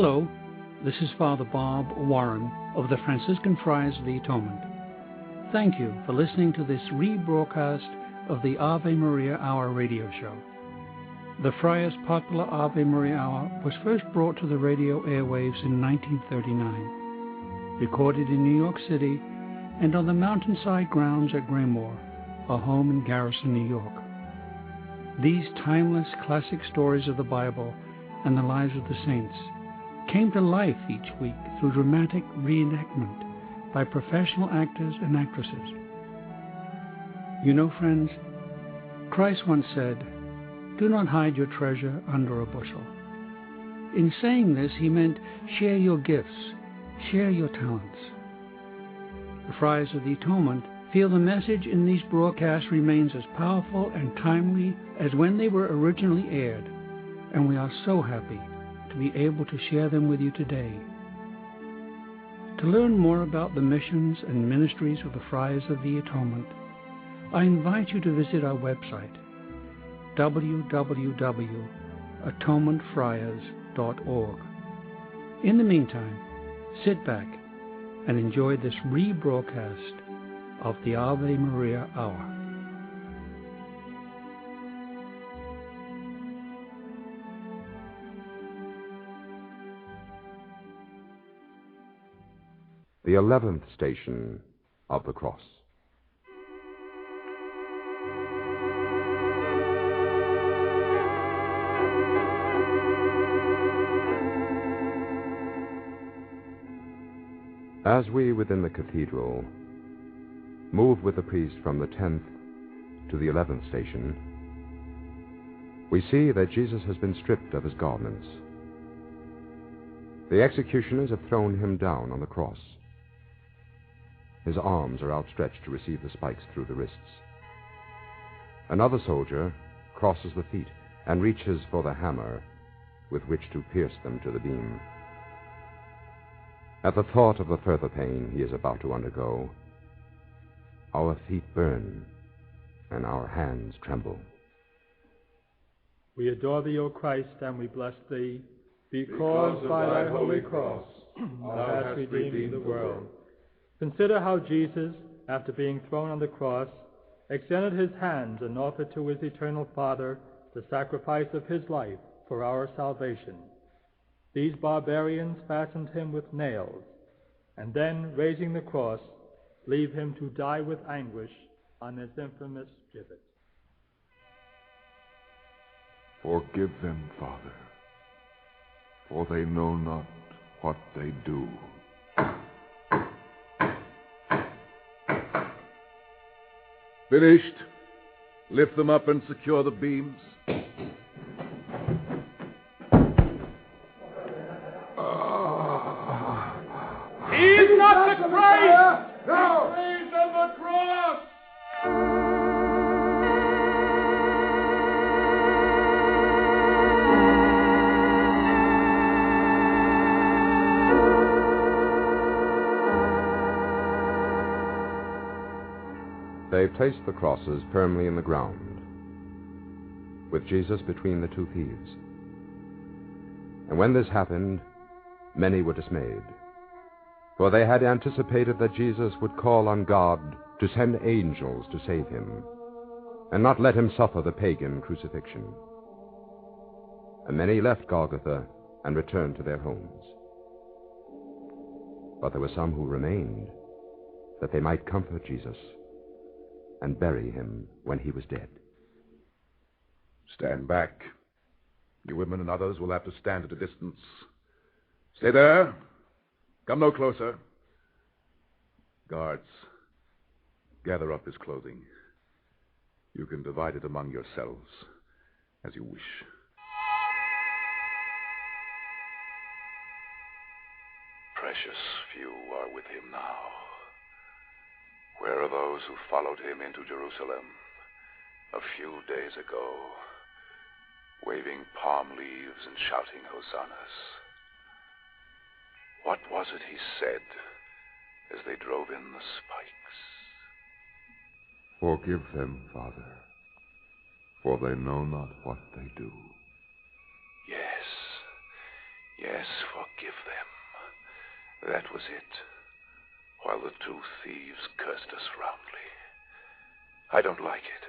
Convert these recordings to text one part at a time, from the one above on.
Hello, this is Father Bob Warren of the Franciscan Friars of the Atonement. Thank you for listening to this rebroadcast of the Ave Maria Hour radio show. The Friars' popular Ave Maria Hour was first brought to the radio airwaves in 1939, recorded in New York City and on the mountainside grounds at Graymoor, our home in Garrison, New York. These timeless classic stories of the Bible and the lives of the saints came to life each week through dramatic reenactment by professional actors and actresses. You know, friends, Christ once said, "Do not hide your treasure under a bushel." In saying this, he meant share your gifts, share your talents. The Friars of the Atonement feel the message in these broadcasts remains as powerful and timely as when they were originally aired, and we are so happy to be able to share them with you today. To learn more about the missions and ministries of the Friars of the Atonement, I invite you to visit our website, www.atonementfriars.org. In the meantime, sit back and enjoy this rebroadcast of the Ave Maria Hour. The 11th station of the cross. As we within the cathedral move with the priest from the 10th to the 11th station, we see that Jesus has been stripped of his garments. The executioners have thrown him down on the cross. His arms are outstretched to receive the spikes through the wrists. Another soldier crosses the feet and reaches for the hammer with which to pierce them to the beam. At the thought of the further pain he is about to undergo, our feet burn and our hands tremble. We adore thee, O Christ, and we bless thee, because by thy holy cross thou hast redeemed the world. Consider how Jesus, after being thrown on the cross, extended his hands and offered to his eternal Father the sacrifice of his life for our salvation. These barbarians fastened him with nails, and then, raising the cross, leave him to die with anguish on this infamous gibbet. Forgive them, Father, for they know not what they do. Finished. Lift them up and secure the beams. He's not the Christ! No! He's on the cross! They placed the crosses firmly in the ground, with Jesus between the two thieves. And when this happened, many were dismayed, for they had anticipated that Jesus would call on God to send angels to save him, and not let him suffer the pagan crucifixion. And many left Golgotha and returned to their homes. But there were some who remained, that they might comfort Jesus and bury him when he was dead. Stand back. You women and others will have to stand at a distance. Stay there. Come no closer. Guards, gather up his clothing. You can divide it among yourselves as you wish. Precious few are with him now. Where are those who followed him into Jerusalem a few days ago, waving palm leaves and shouting hosannas? What was it he said as they drove in the spikes? Forgive them, Father, for they know not what they do. Yes, Yes, forgive them. That was it. While the two thieves cursed us roundly. I don't like it.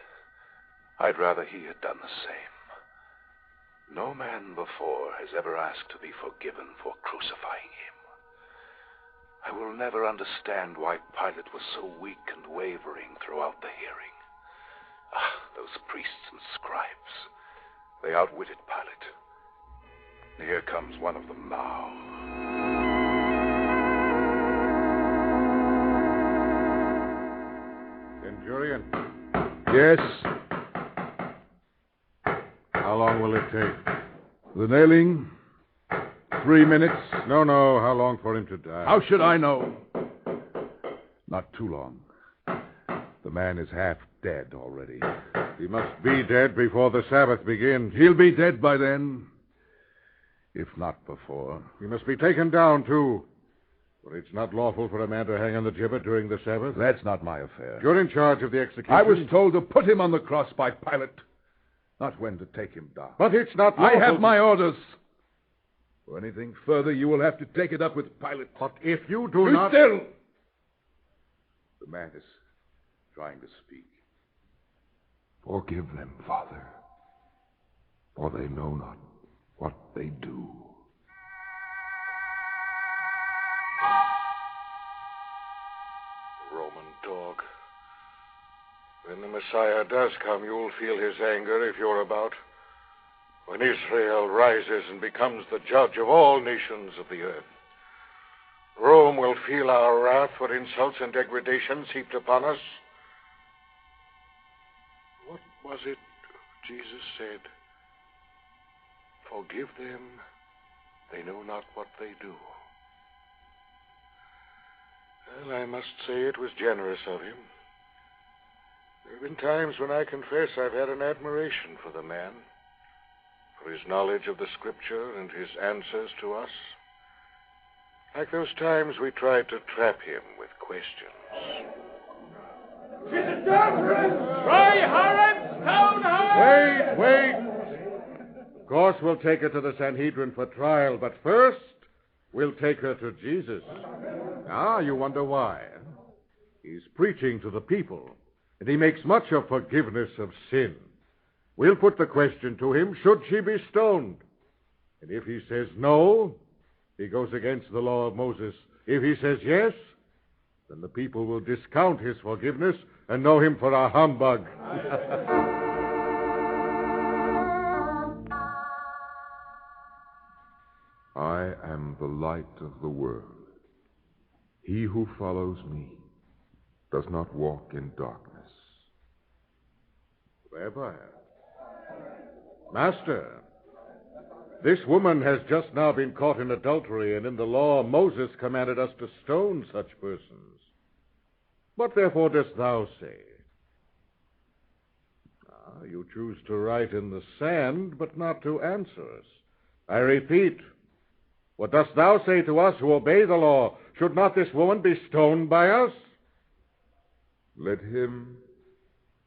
I'd rather he had done the same. No man before has ever asked to be forgiven for crucifying him. I will never understand why Pilate was so weak and wavering throughout the hearing. Those priests and scribes. They outwitted Pilate. Here comes one of them now. Centurion. Yes? How long will it take? The nailing? 3 minutes? No. How long for him to die? How should I know? Not too long. The man is half dead already. He must be dead before the Sabbath begins. He'll be dead by then. If not before. He must be taken down, too. For it's not lawful for a man to hang on the gibbet during the Sabbath. That's not my affair. You're in charge of the execution. I was told to put him on the cross by Pilate, not when to take him down. But it's not lawful. I have my orders. For anything further, you will have to take it up with Pilate. But if you do not... Still! The man is trying to speak. Forgive them, Father, for they know not what they do. Roman dog. When the Messiah does come, you'll feel his anger if you're about. When Israel rises and becomes the judge of all nations of the earth, Rome will feel our wrath for insults and degradations heaped upon us. What was it Jesus said? Forgive them, they know not what they do. Well, I must say it was generous of him. There have been times when I confess I've had an admiration for the man, for his knowledge of the Scripture and his answers to us. Like those times we tried to trap him with questions. Try her and stone her! Wait! Of course we'll take her to the Sanhedrin for trial, but first we'll take her to Jesus. You wonder why. He's preaching to the people, and he makes much of forgiveness of sin. We'll put the question to him, should she be stoned? And if he says no, he goes against the law of Moses. If he says yes, then the people will discount his forgiveness and know him for a humbug. I am the light of the world. He who follows me does not walk in darkness. Rabbi, Master, this woman has just now been caught in adultery, and in the law Moses commanded us to stone such persons. What therefore dost thou say? You choose to write in the sand, but not to answer us. I repeat, what dost thou say to us who obey the law? Should not this woman be stoned by us? Let him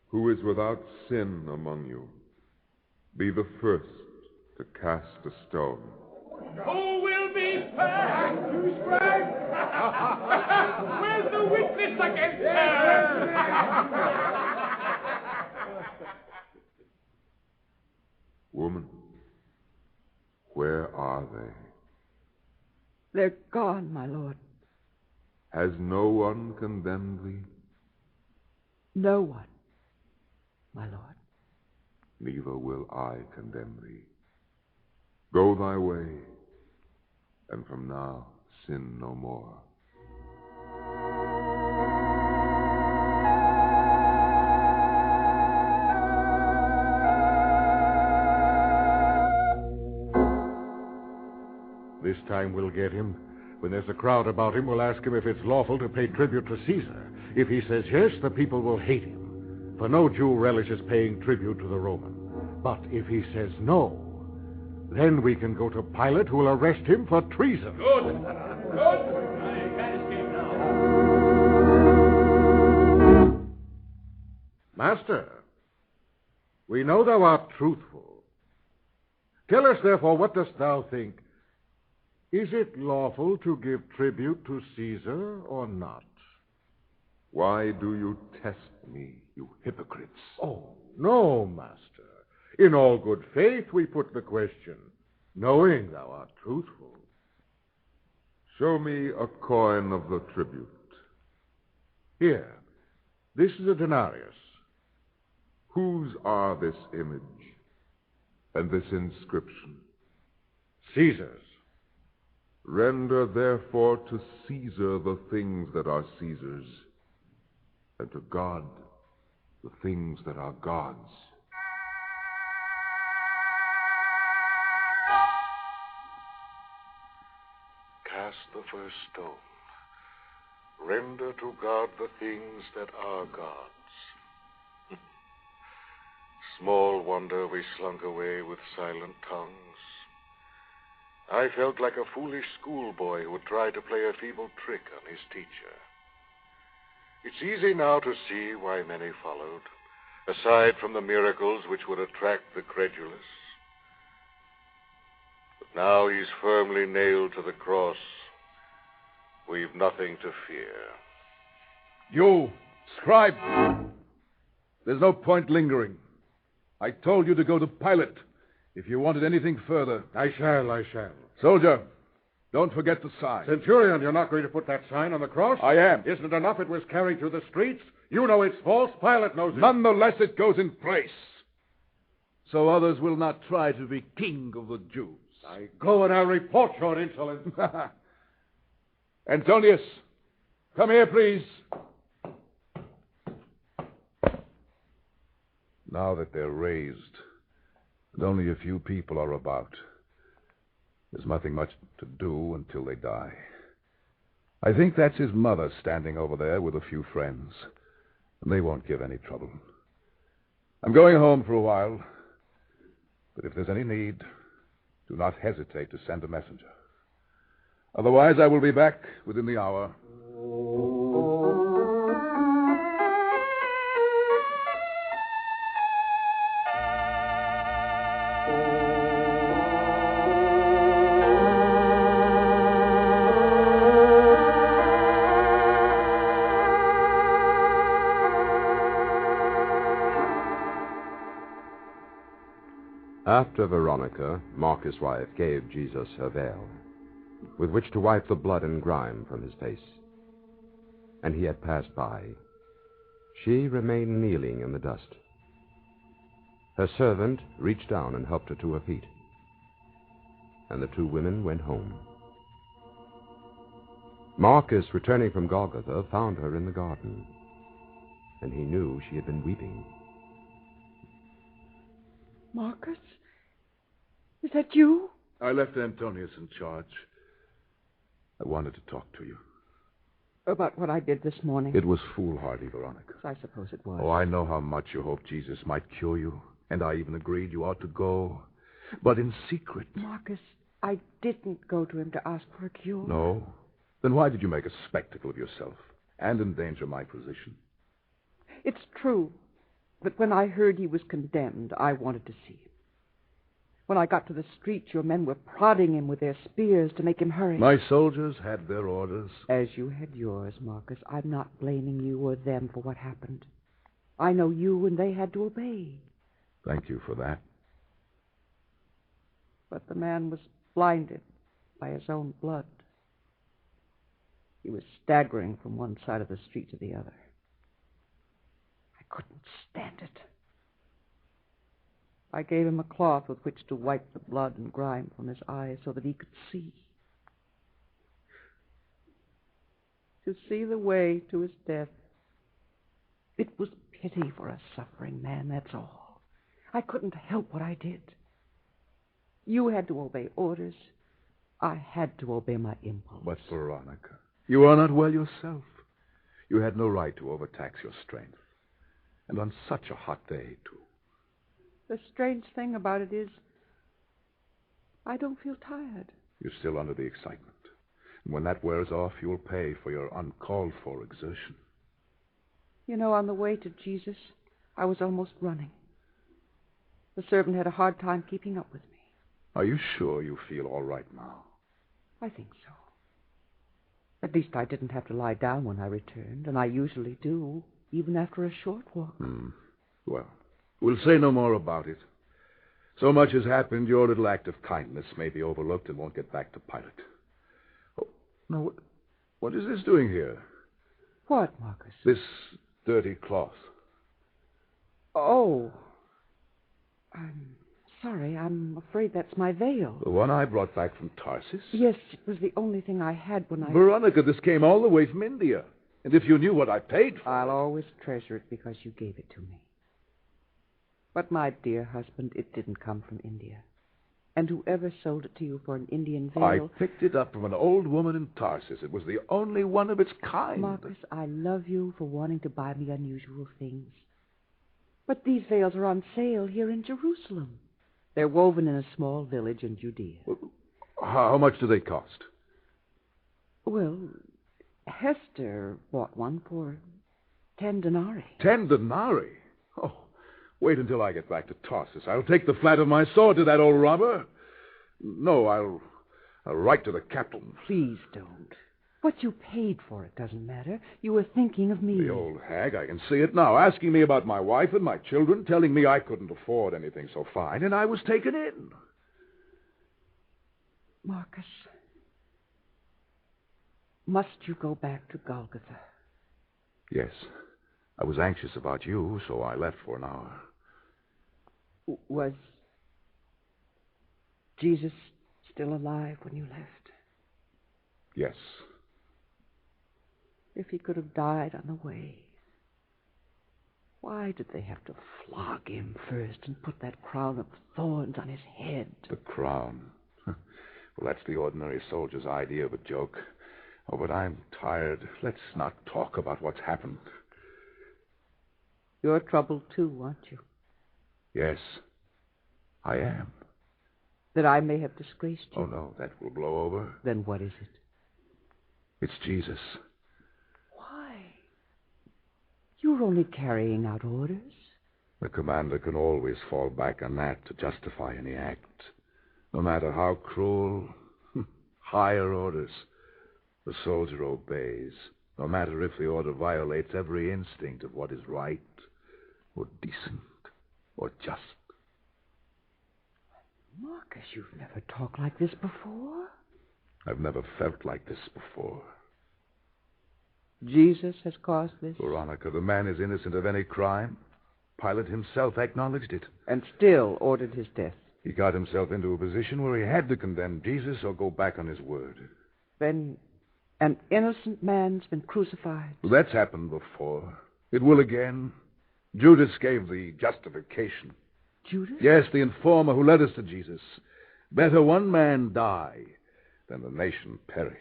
who is without sin among you be the first to cast a stone. Who will be first? Who's first? Where's the witness against her? Woman, where are they? They're gone, my lord. Has no one condemned thee? No one, my lord. Neither will I condemn thee. Go thy way, and from now sin no more. This time we'll get him. When there's a crowd about him, we'll ask him if it's lawful to pay tribute to Caesar. If he says yes, the people will hate him, for no Jew relishes paying tribute to the Roman. But if he says no, then we can go to Pilate, who will arrest him for treason. Good. I can't escape now. Master, we know thou art truthful. Tell us, therefore, what dost thou think? Is it lawful to give tribute to Caesar or not? Why do you test me, you hypocrites? Oh, no, master. In all good faith we put the question, knowing thou art truthful. Show me a coin of the tribute. Here, this is a denarius. Whose are this image and this inscription? Caesar's. Render therefore to Caesar the things that are Caesar's, and to God the things that are God's. Cast the first stone. Render to God the things that are God's. Small wonder we slunk away with silent tongues. I felt like a foolish schoolboy who would try to play a feeble trick on his teacher. It's easy now to see why many followed, aside from the miracles which would attract the credulous. But now he's firmly nailed to the cross. We've nothing to fear. You, scribe! There's no point lingering. I told you to go to Pilate if you wanted anything further. I shall. Soldier, don't forget the sign. Centurion, you're not going to put that sign on the cross? I am. Isn't it enough it was carried through the streets? You know it's false. Pilate knows it. Nonetheless, it goes in place, so others will not try to be king of the Jews. I go and I'll report your insolence. Antonius, come here, please. Now that they're raised, and only a few people are about, there's nothing much to do until they die. I think that's his mother standing over there with a few friends, and they won't give any trouble. I'm going home for a while, but if there's any need, do not hesitate to send a messenger. Otherwise, I will be back within the hour. After Veronica, Marcus' wife, gave Jesus her veil, with which to wipe the blood and grime from his face, and he had passed by, she remained kneeling in the dust. Her servant reached down and helped her to her feet, and the two women went home. Marcus, returning from Golgotha, found her in the garden, and he knew she had been weeping. Marcus? Is that you? I left Antonius in charge. I wanted to talk to you. About what I did this morning? It was foolhardy, Veronica. I suppose it was. Oh, I know how much you hoped Jesus might cure you, and I even agreed you ought to go, but in secret. Marcus, I didn't go to him to ask for a cure. No? Then why did you make a spectacle of yourself and endanger my position? It's true. But when I heard he was condemned, I wanted to see him. When I got to the street, your men were prodding him with their spears to make him hurry. My soldiers had their orders. As you had yours, Marcus. I'm not blaming you or them for what happened. I know you and they had to obey. Thank you for that. But the man was blinded by his own blood. He was staggering from one side of the street to the other. I couldn't stand it. I gave him a cloth with which to wipe the blood and grime from his eyes so that he could see. To see the way to his death. It was pity for a suffering man, that's all. I couldn't help what I did. You had to obey orders. I had to obey my impulse. But, Veronica, you are not well yourself. You had no right to overtax your strength. And on such a hot day, too. The strange thing about it is, I don't feel tired. You're still under the excitement. And when that wears off, you'll pay for your uncalled-for exertion. You know, on the way to Jesus, I was almost running. The servant had a hard time keeping up with me. Are you sure you feel all right now? I think so. At least I didn't have to lie down when I returned, and I usually do, even after a short walk. Well, we'll say no more about it. So much has happened, your little act of kindness may be overlooked and won't get back to Pilate. Oh, no, what is this doing here? What, Marcus? This dirty cloth. Oh. I'm sorry. I'm afraid that's my veil. The one I brought back from Tarsus? Yes, it was the only thing I had when I... Veronica, this came all the way from India. And if you knew what I paid for I'll always treasure it because you gave it to me. But, my dear husband, it didn't come from India. And whoever sold it to you for an Indian veil... I picked it up from an old woman in Tarsus. It was the only one of its kind. Marcus, I love you for wanting to buy me unusual things. But these veils are on sale here in Jerusalem. They're woven in a small village in Judea. How much do they cost? Well, Hester bought one for 10 denarii. 10 denarii? Oh, wait until I get back to Tarsus. I'll take the flat of my sword to that old robber. No, I'll write to the captain. Please don't. What you paid for it doesn't matter. You were thinking of me. The old hag, I can see it now, asking me about my wife and my children, telling me I couldn't afford anything so fine, and I was taken in. Marcus, must you go back to Golgotha? Yes. I was anxious about you, so I left for an hour. Was Jesus still alive when you left? Yes. If he could have died on the way, why did they have to flog him first and put that crown of thorns on his head? The crown. Well, that's the ordinary soldier's idea of a joke. Oh, but I'm tired. Let's not talk about what's happened. You're troubled too, aren't you? Yes, I am. That I may have disgraced you? Oh, no, that will blow over. Then what is it? It's Jesus. Why? You're only carrying out orders. The commander can always fall back on that to justify any act. No matter how cruel, higher orders. The soldier obeys, no matter if the order violates every instinct of what is right, or decent, or just. Marcus, you've never talked like this before. I've never felt like this before. Jesus has caused this? Veronica, the man is innocent of any crime. Pilate himself acknowledged it. And still ordered his death. He got himself into a position where he had to condemn Jesus or go back on his word. Then an innocent man's been crucified? Well, that's happened before. It will again. Judas gave the justification. Judas? Yes, the informer who led us to Jesus. Better one man die than the nation perish.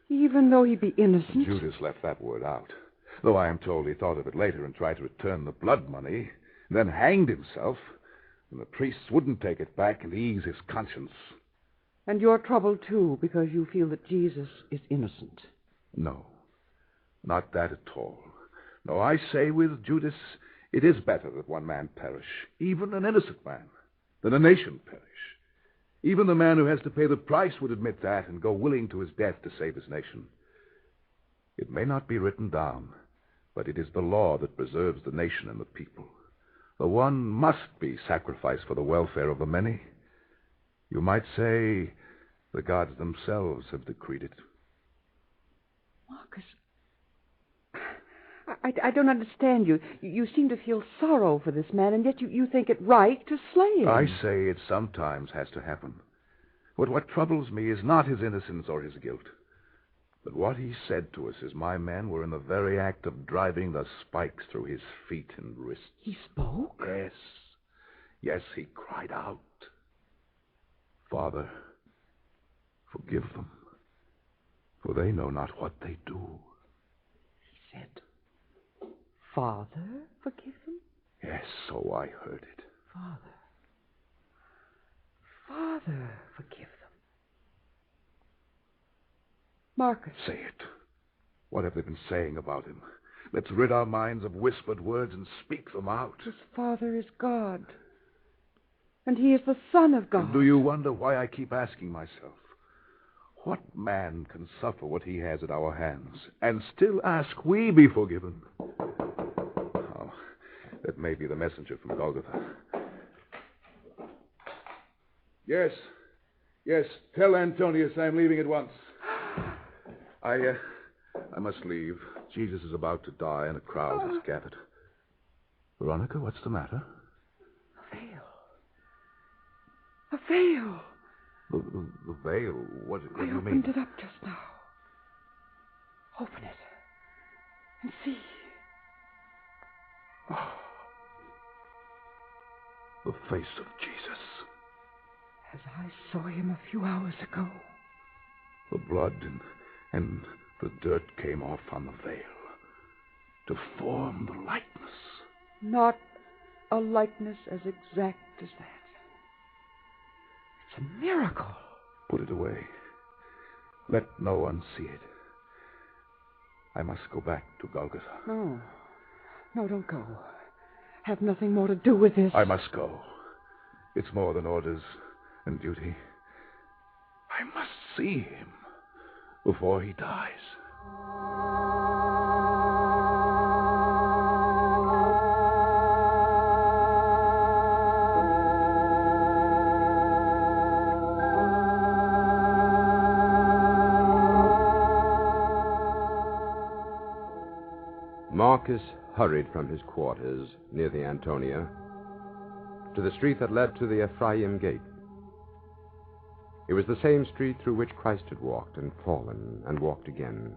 Even though he be innocent? Judas left that word out. Though I am told he thought of it later and tried to return the blood money, then hanged himself, and the priests wouldn't take it back and ease his conscience. And you're troubled, too, because you feel that Jesus is innocent. No, not that at all. No, I say with Judas, it is better that one man perish, even an innocent man, than a nation perish. Even the man who has to pay the price would admit that and go willing to his death to save his nation. It may not be written down, but it is the law that preserves the nation and the people. The one must be sacrificed for the welfare of the many. You might say the gods themselves have decreed it. Marcus, I don't understand you. You seem to feel sorrow for this man, and yet you think it right to slay him. I say it sometimes has to happen. But what troubles me is not his innocence or his guilt, but what he said to us as my men were in the very act of driving the spikes through his feet and wrists. He spoke? Yes. Yes, he cried out, Father, forgive them, for they know not what they do. He said, Father, forgive them? Yes, so I heard it. Father, forgive them. Marcus. Say it. What have they been saying about him? Let's rid our minds of whispered words and speak them out. His Father is God, and he is the Son of God. And do you wonder why I keep asking myself? What man can suffer what he has at our hands and still ask we be forgiven? Oh, that may be the messenger from Golgotha. Yes. Yes, tell Antonius I'm leaving at once. I must leave. Jesus is about to die and a crowd has gathered. Veronica, what's the matter? A veil. A veil. The veil? What do you mean? I opened it up just now. Open it and see. Oh. The face of Jesus. As I saw him a few hours ago. The blood and the dirt came off on the veil to form the likeness. Not a likeness as exact as that. It's a miracle. Put it away. Let no one see it. I must go back to Golgotha. No. No, don't go. Have nothing more to do with this. I must go. It's more than orders and duty. I must see him before he dies. Marcus hurried from his quarters near the Antonia to the street that led to the Ephraim Gate. It was the same street through which Christ had walked and fallen and walked again.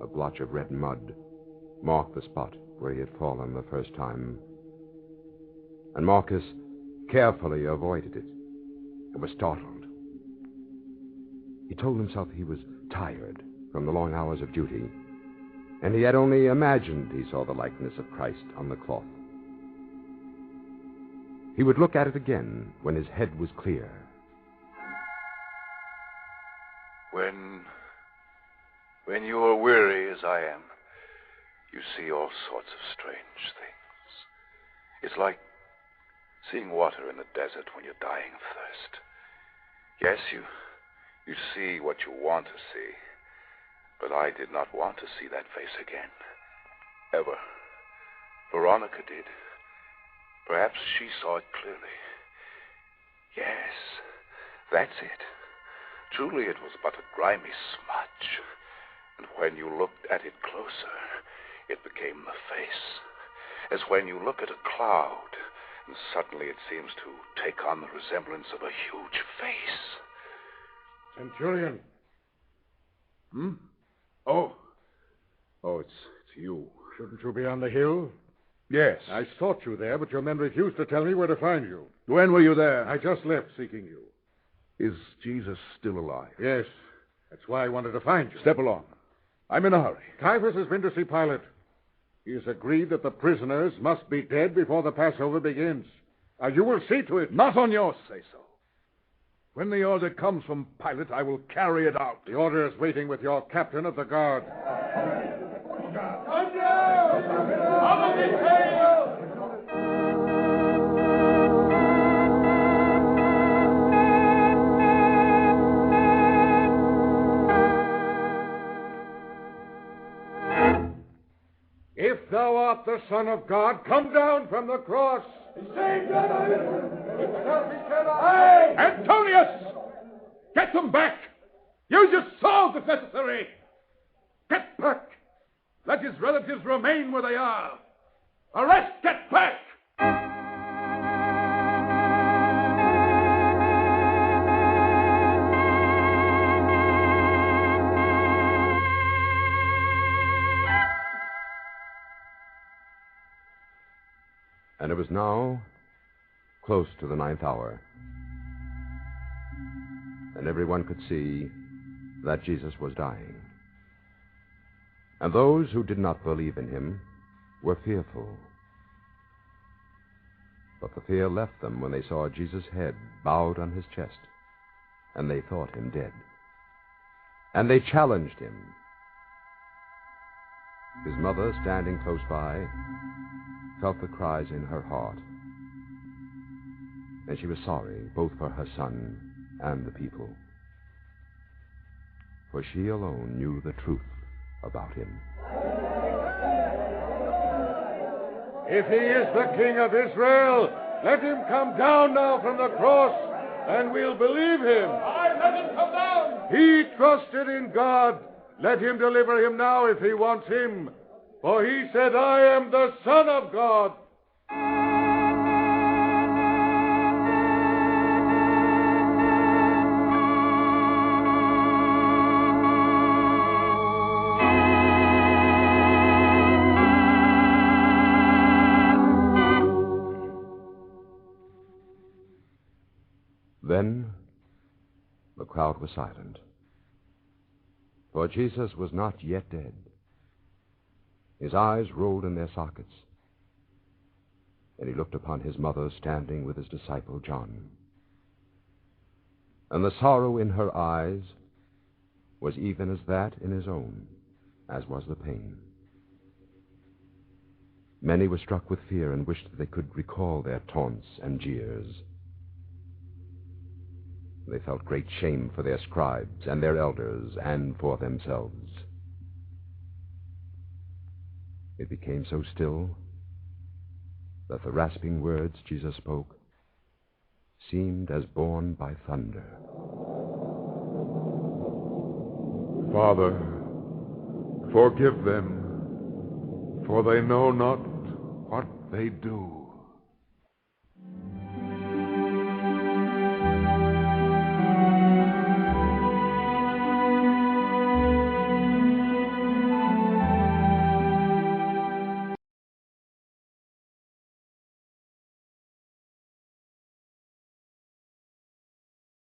A blotch of red mud marked the spot where he had fallen the first time, and Marcus carefully avoided it and was startled. He told himself he was tired from the long hours of duty, and he had only imagined he saw the likeness of Christ on the cloth. He would look at it again when his head was clear. When you are weary as I am, you see all sorts of strange things. It's like seeing water in the desert when you're dying of thirst. Yes, you see what you want to see. But I did not want to see that face again. Ever. Veronica did. Perhaps she saw it clearly. Yes, that's it. Truly, it was but a grimy smudge. And when you looked at it closer, it became the face. As when you look at a cloud, and suddenly it seems to take on the resemblance of a huge face. Centurion. Oh, it's you. Shouldn't you be on the hill? Yes. I sought you there, but your men refused to tell me where to find you. When were you there? I just left seeking you. Is Jesus still alive? Yes. That's why I wanted to find you. Step along. I'm in a hurry. Caiaphas has been to see Pilate. He has agreed that the prisoners must be dead before the Passover begins. You will see to it. Not on your say-so. When the order comes from Pilate, I will carry it out. The order is waiting with your captain of the guard. If thou art the Son of God, come down from the cross. Antonius! Get them back! Use your sword if necessary! Get back! Let his relatives remain where they are! Arrest! Get back! And it was now close to the 9th hour, and everyone could see that Jesus was dying. And those who did not believe in him were fearful. But the fear left them when they saw Jesus' head bowed on his chest, and they thought him dead. And they challenged him. His mother, standing close by, felt the cries in her heart, and she was sorry both for her son and the people. for she alone knew the truth about him. If he is the King of Israel, let him come down now from the cross, and we'll believe him. Aye, let him come down. He trusted in God. Let him deliver him now if he wants him. For he said, I am the Son of God. Then the crowd was silent, for Jesus was not yet dead. His eyes rolled in their sockets, and he looked upon his mother standing with his disciple John. And the sorrow in her eyes was even as that in his own, as was the pain. Many were struck with fear and wished that they could recall their taunts and jeers. They felt great shame for their scribes and their elders and for themselves. It became so still that the rasping words Jesus spoke seemed as borne by thunder. Father, forgive them, for they know not what they do.